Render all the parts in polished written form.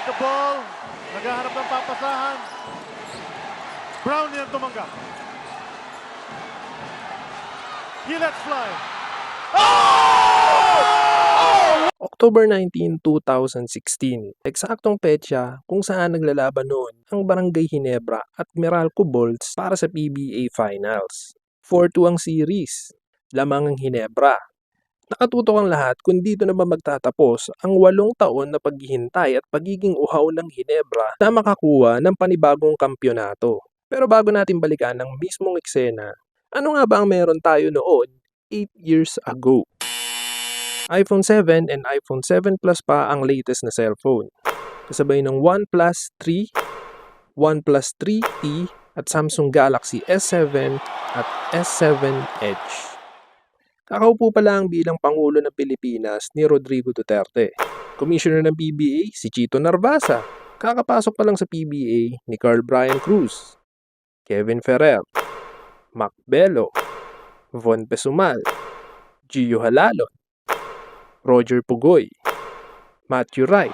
with the ball. Naghahanap ng papasahan. Brownlee ang tumanggap. He lets fly. October 19, 2016, eksaktong petsa kung saan naglalaban noon ang Barangay Ginebra at Meralco Bolts para sa PBA Finals. 4-2 ang series, lamang ang Ginebra. Nakatutok ang lahat kung dito na ba magtatapos ang 8 taon na paghihintay at pagiging uhaw ng Ginebra na makakuha ng panibagong kampyonato. Pero bago natin balikan ang mismong eksena, ano nga ba ang meron tayo noon 8 years ago? iPhone 7 and iPhone 7 Plus pa ang latest na cellphone. Kasabay ng OnePlus 3, OnePlus 3T at Samsung Galaxy S7 at S7 Edge. Kakaupo pa lang bilang Pangulo ng Pilipinas ni Rodrigo Duterte. Commissioner ng PBA si Chito Narvasa. Kakapasok pa lang sa PBA ni Carl Brian Cruz, Kevin Ferrer, Mac Bello, Von Pesumal, Gio Halalon, Roger Pugoy, Matthew Wright,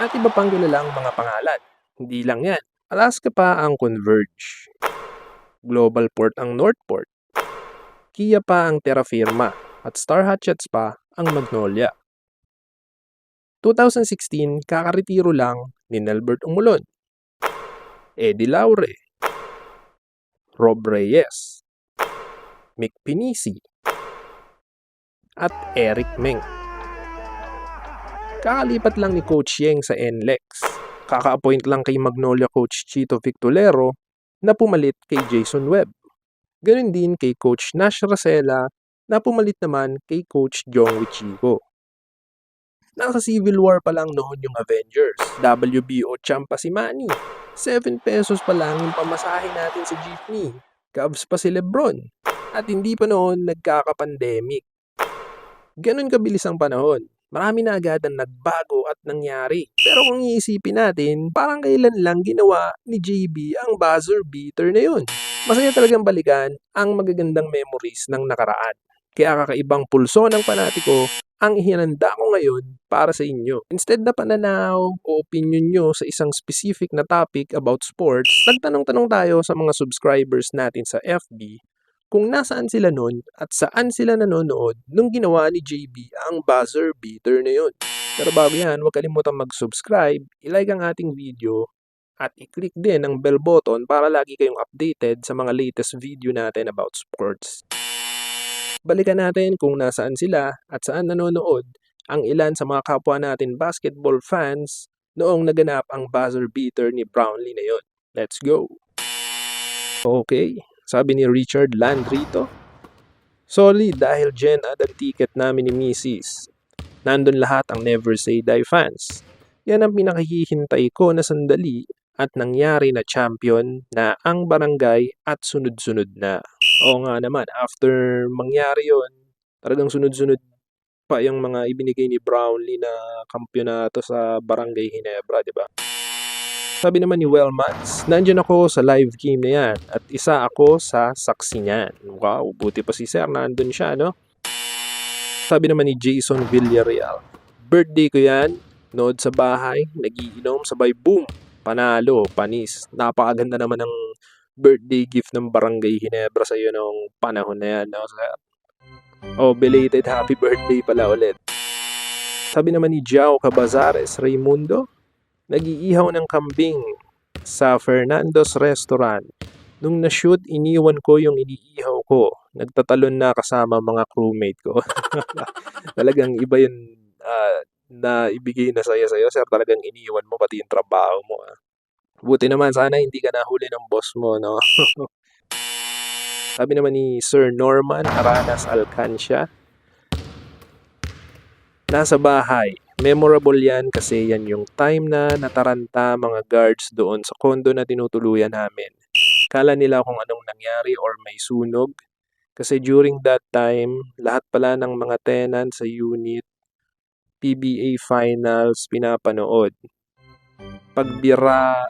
at iba pang kilalang mga pangalan. Hindi lang yan, Alaska pa ang Converge, Global Port ang Northport, Kia pa ang Terra Firma, at Star Hatchets pa ang Magnolia. 2016, kakaretiro lang ni Nelbert Umulon, Eddie Laure, Rob Reyes, Mick Pinisi, at Eric Meng. Kakalipat lang ni Coach Yeng sa NLEX. Kaka-appoint lang kay Magnolia Coach Chito Victolero na pumalit kay Jason Webb. Ganun din kay Coach Nash Racela na pumalit naman kay Coach Jong Wichigo. Nasa Civil War pa lang noon yung Avengers. WBO champ pa si Manny. 7 pesos pa lang yung pamasahe natin sa jeepney. Cavs pa si Lebron. At hindi pa noon nagkaka-pandemic. Ganun kabilis ang panahon. Marami na agad ang nagbago at nangyari. Pero kung iisipin natin, parang kailan lang ginawa ni JB ang buzzer beater na yun. Masaya talagang balikan ang magagandang memories ng nakaraan. Kaya kakaibang pulso ng panatiko ang ihinanda ko ngayon para sa inyo. Instead na pananaw o opinion nyo sa isang specific na topic about sports, nagtanong-tanong tayo sa mga subscribers natin sa FB kung nasaan sila nun at saan sila nanonood nung ginawa ni JB ang buzzer beater na yun. Pero bago yan, huwag kalimutang mag-subscribe, i-like ang ating video, at i-click din ang bell button para lagi kayong updated sa mga latest video natin about sports. Balikan natin kung nasaan sila at saan nanonood ang ilan sa mga kapwa natin basketball fans noong naganap ang buzzer beater ni Brownlee na yun. Let's go! Okay. Sabi ni Richard Landrito, solid dahil Gen Ad ang ticket namin ni Mrs. Nandun lahat ang Never Say Die fans. Yan ang pinakahihintay ko na sandali at nangyari na champion na ang barangay at sunod-sunod na. Oo nga naman, after mangyari yon, talagang sunod-sunod pa yung mga ibinigay ni Brownlee na kampyonato sa Barangay Ginebra, di ba? Sabi naman ni Wellmans, nandiyan ako sa live game na yan at isa ako sa saksi niyan. Wow, buti pa si Sir, nandun siya, no? Sabi naman ni Jason Villarreal, birthday ko yan, nood sa bahay, nagiinom, sabay boom, panalo, panis. Napakaganda naman ng birthday gift ng Barangay Ginebra sa iyo nung panahon na yan, no, Sir? Oh, belated happy birthday pala ulit. Sabi naman ni Jao Cabazares Raimundo, nag-iihaw ng kambing sa Fernando's Restaurant. Nung na-shoot, iniwan ko yung iniihaw ko. Nagtatalon na kasama mga crewmate ko. Talagang iba yun na ibigay na saya sa'yo. Sir, talagang iniwan mo pati yung trabaho mo. Buti naman, sana hindi ka nahuli ng boss mo, no? Sabi naman ni Sir Norman Aranas Alcancia, nasa bahay. Memorable yan kasi yan yung time na nataranta mga guards doon sa kondo na tinutuluyan namin. Kala nila kung anong nangyari or may sunog. Kasi during that time, lahat pala ng mga tenant sa unit, PBA Finals pinapanood. Pagbira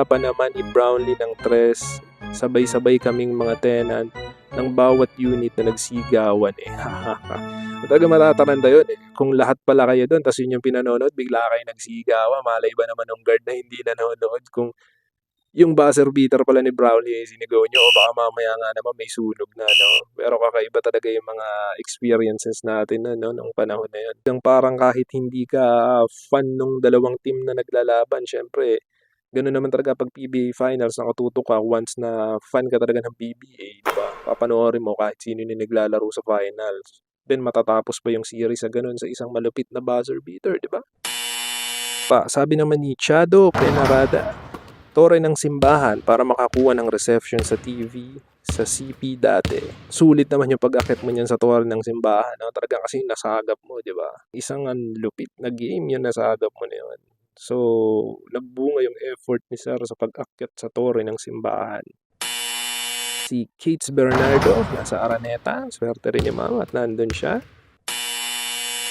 pa naman ni Brownlee ng tres, sabay-sabay kaming mga tenant, ng bawat unit na nagsigawan eh. Talaga matataranta yun eh. Kung lahat pala kayo doon, tapos yun yung pinanonood, bigla kayo nagsigawan, malay ba naman ng guard na hindi nanonood kung yung buzzer beater pala ni Brownlee ay sinigaw nyo o baka mamaya nga naman may sunog na, no? Pero kakaiba talaga yung mga experiences natin na, no, nung panahon na yun. Yung parang kahit hindi ka fan nung dalawang team na naglalaban, syempre, ganoon naman talaga pag PBA Finals, nakatuto ka once na fan ka talaga ng PBA, di ba? Papanoorin mo kahit sino yung naglalaro sa finals. Then matatapos pa yung series sa ganun sa isang malupit na buzzer beater, di ba? Sabi naman ni Chado Penarada, tore ng simbahan para makakuha ng reception sa TV sa CP dati. Sulit naman yung pag-akit mo niyan sa tore ng simbahan. No? Talaga kasi nasagap mo, di ba? Isang lupit na game yun, nasagap mo na yun. So, nagbunga yung effort ni Sir sa pag-akyat sa tore ng simbahan. Si Kates Bernardo, nasa Araneta. Swerte rin yung mama at nandun siya.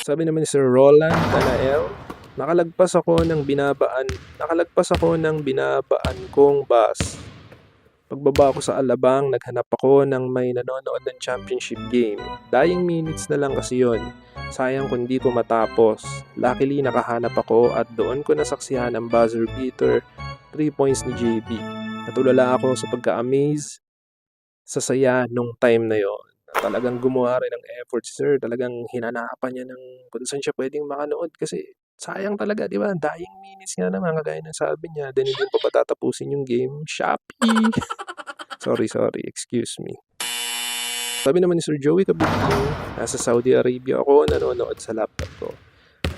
Sabi naman ni Sir Roland Tanael, nakalagpas ako ng binabaan kong bus. Pagbaba ko sa Alabang, naghanap ako ng may nanonood ng championship game. Dying minutes na lang kasi yon. Sayang kung di ko matapos. Luckily, nakahanap ako at doon ko nasaksihan ang buzzer beater 3 points ni JB. Natulala ako sa pagka-amaze sa saya nung time na yon. Talagang gumawa rin ng effort, sir. Talagang hinanapan niya ng kung saan siya pwedeng makanood kasi sayang talaga, di ba? Dying minutes nga naman, kagaya ng sabi niya. Then hindi pa patatapusin yung game. Shopee! Sorry, excuse me. Sabi naman ni Sir Joey Kabuting, nasa Saudi Arabia ako, nanonood sa laptop ko.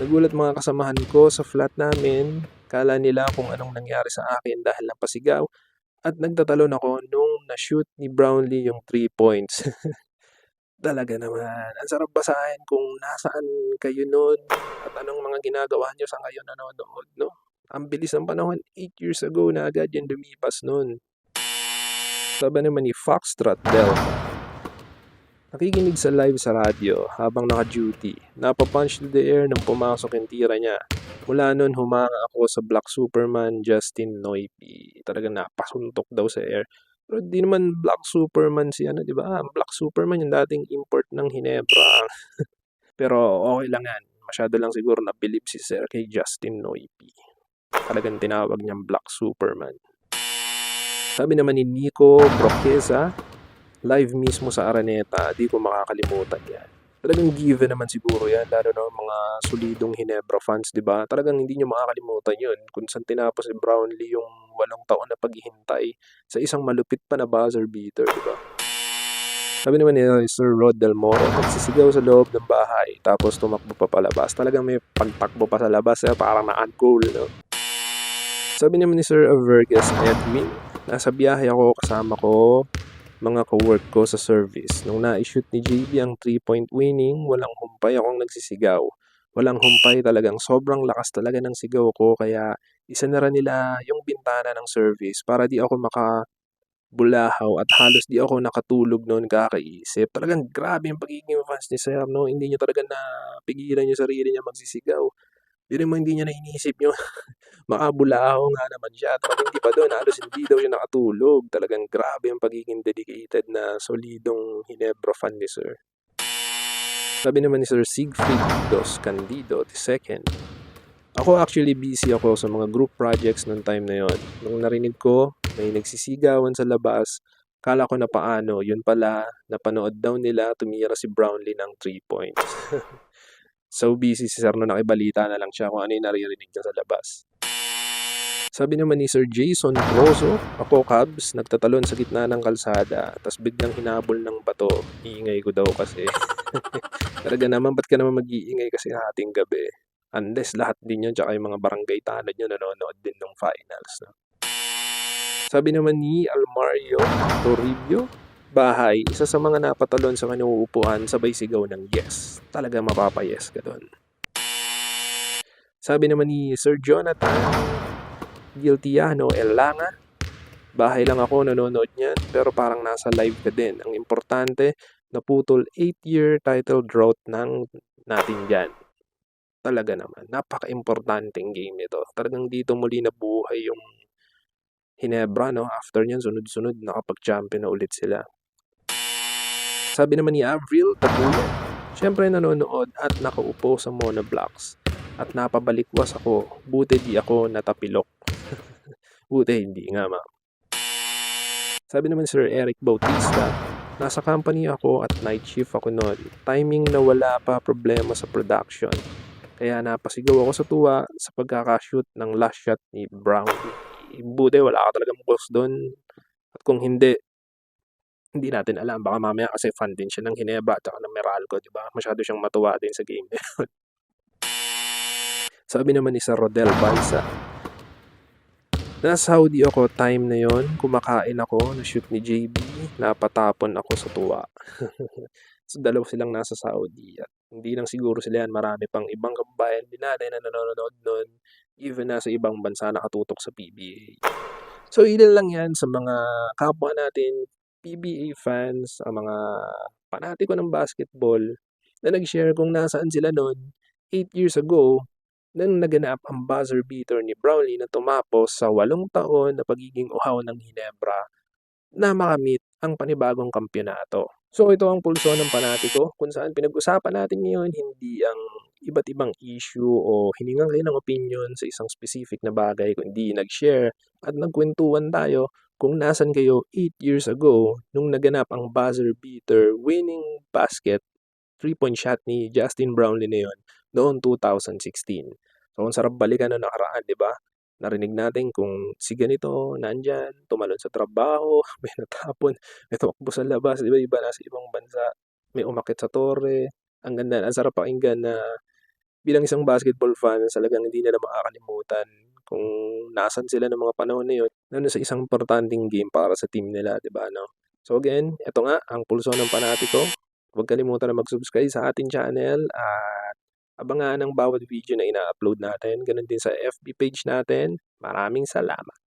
Nagulat mga kasamahan ko sa flat namin. Kala nila kung anong nangyari sa akin dahil napasigaw. At nagtatalon ako nung na-shoot ni Brownlee yung 3 points. Talaga naman. Ang sarap basahin kung nasaan kayo noon at anong mga ginagawa nyo sa ngayon nanonood, no? Ang bilis ng panahon, 8 years ago na agad yung lumipas noon. Sabi naman ni Foxtrot Delta, nakikinig sa live sa radyo habang naka-duty. Napapunch to the air nang pumasok yung tira niya. Mula noon, humanga ako sa Black Superman Justin Noipy. Talagang napasuntok daw sa air. Pero di naman Black Superman si di ba? Black Superman yung dating import ng Hinebra. Pero okay lang yan. Masyado lang siguro na-believe si Sir kay Justin Noipy. Talagang tinawag niyang Black Superman. Sabi naman ni Nico Broqueza, live mismo sa Araneta, di ko makakalimutan yan. Talagang given naman siguro yan, lalo na mga solidong Hinebra fans, di ba? Talagang hindi nyo makakalimutan yun. Kung saan tinapos si Brownlee yung 8 taon na paghihintay sa isang malupit pa na buzzer beater, di ba? Sabi naman ni Sir Rod Del Moro, nagsisigaw sa loob ng bahay, tapos tumakbo pa palabas. Talagang may pagtakbo pa sa labas, parang na-uncool, no? Sabi naman ni Sir Avergas Edwin, nasa biyahe ako kasama ko mga co-work ko sa service. Nung na-shoot ni JB ang 3-point winning, walang humpay akong nagsisigaw. Walang humpay, talagang sobrang lakas talaga ng sigaw ko, kaya isa na rin nila yung bintana ng service para di ako makabulahaw at halos di ako nakatulog noon kakaisip. Talagang grabe yung pagiging fans ni Sir, no? Hindi niya talaga napigilan yung sarili niya magsisigaw. Hindi niya na inisip yung makabulahaw nga naman siya. At pag hindi pa doon, halos hindi daw siya nakatulog. Talagang grabe ang pagiging dedicated na solidong Hinebra fan ni Sir. Sabi naman ni Sir Siegfried Dos Candido II, ako actually busy ako sa mga group projects noong time na yon. Nung narinig ko, may nagsisigawan sa labas, kala ko na paano, yun pala, napanood daw nila, tumira si Brownlee ng 3 points. So busy si Sir, no, nakibalita na lang siya kung ano yung naririnig niya sa labas. Sabi naman ni Sir Jason Rosso, ako Cubs, nagtatalon sa gitna ng kalsada, tapos biglang hinabol ng bato. Iingay ko daw kasi. Talaga naman, ba't ka naman mag-iingay kasi hating gabi? Unless lahat din yun, tsaka yung mga barangay tanod nyo nanonood din ng finals. No? Sabi naman ni Almario Toribio, bahay, isa sa mga napatalon sa kanyang uupuan, sabay sigaw ng yes. Talaga mapapayes ka doon. Sabi naman ni Sir Jonathan Giltiano Elanga, bahay lang ako nanonood niyan, pero parang nasa live ka din. Ang importante, naputol 8-year title drought ng natin dyan. Talaga naman, napaka-importanting game ito. Talagang dito muli nabuhay yung Hinebra, no? After niyan, sunod-sunod, nakapag-champion na ulit sila. Sabi naman ni Avril Tabulo, syempre nanonood at nakaupo sa monoblocks. At napabalikwas ako, buti di ako natapilok. Buti hindi nga ma'am. Sabi naman Sir Eric Bautista, nasa company ako at night shift ako noon. Timing na wala pa problema sa production. Kaya napasigaw ako sa tuwa sa pagkakashoot ng last shot ni Brown. Buti wala ka talagang boss doon. At kung hindi natin alam. Baka mamaya kasi fan din siya ng Ginebra at saka ng Meralco, di ba? Masyado siyang matuwa din sa game. Sabi naman ni Sir Rodel Balsa, nasa Saudi ako time na yon, kumakain ako, na-shoot ni JB, napatapon ako sa tuwa. So, dalawa silang nasa Saudi. At hindi lang siguro sila yan, marami pang ibang kababayan din natin na nanonood nun, even nasa ibang bansa nakatutok sa PBA. So, ilan lang yan sa mga kapwa natin, PBA fans, ang mga panatiko ng basketball, na nag-share kung nasaan sila noon 8 years ago, nang naganap ang buzzer beater ni Brownlee na tumapos sa 8 taon na pagiging uhaw ng Ginebra na makamit ang panibagong kampyonato. So ito ang pulso ng panatiko kung saan pinag-usapan natin ngayon hindi ang iba't ibang issue o hiningan kayo ng opinion sa isang specific na bagay, kundi nag-share at nagkwentuhan tayo kung nasan kayo 8 years ago nung naganap ang buzzer beater winning basket 3-point shot ni Justin Brownlee na yun noong 2016. So, ang sarap balikan ng nakaraan, di ba? Narinig natin kung si ganito, nandyan, tumalon sa trabaho, may natapon, may tumakbo sa labas, di ba? Iba nasa ibang bansa, may umakit sa torre. Ang ganda, ang sarap pakinggan na bilang isang basketball fan, talagang hindi nila makakalimutan kung nasan sila ng mga panahon na yun, na sa isang importanteng game para sa team nila, di ba? No? So again, ito nga, ang pulso ng panatiko. Huwag kalimutan na mag-subscribe sa ating channel at abangan ang bawat video na ina-upload natin. Ganun din sa FB page natin. Maraming salamat.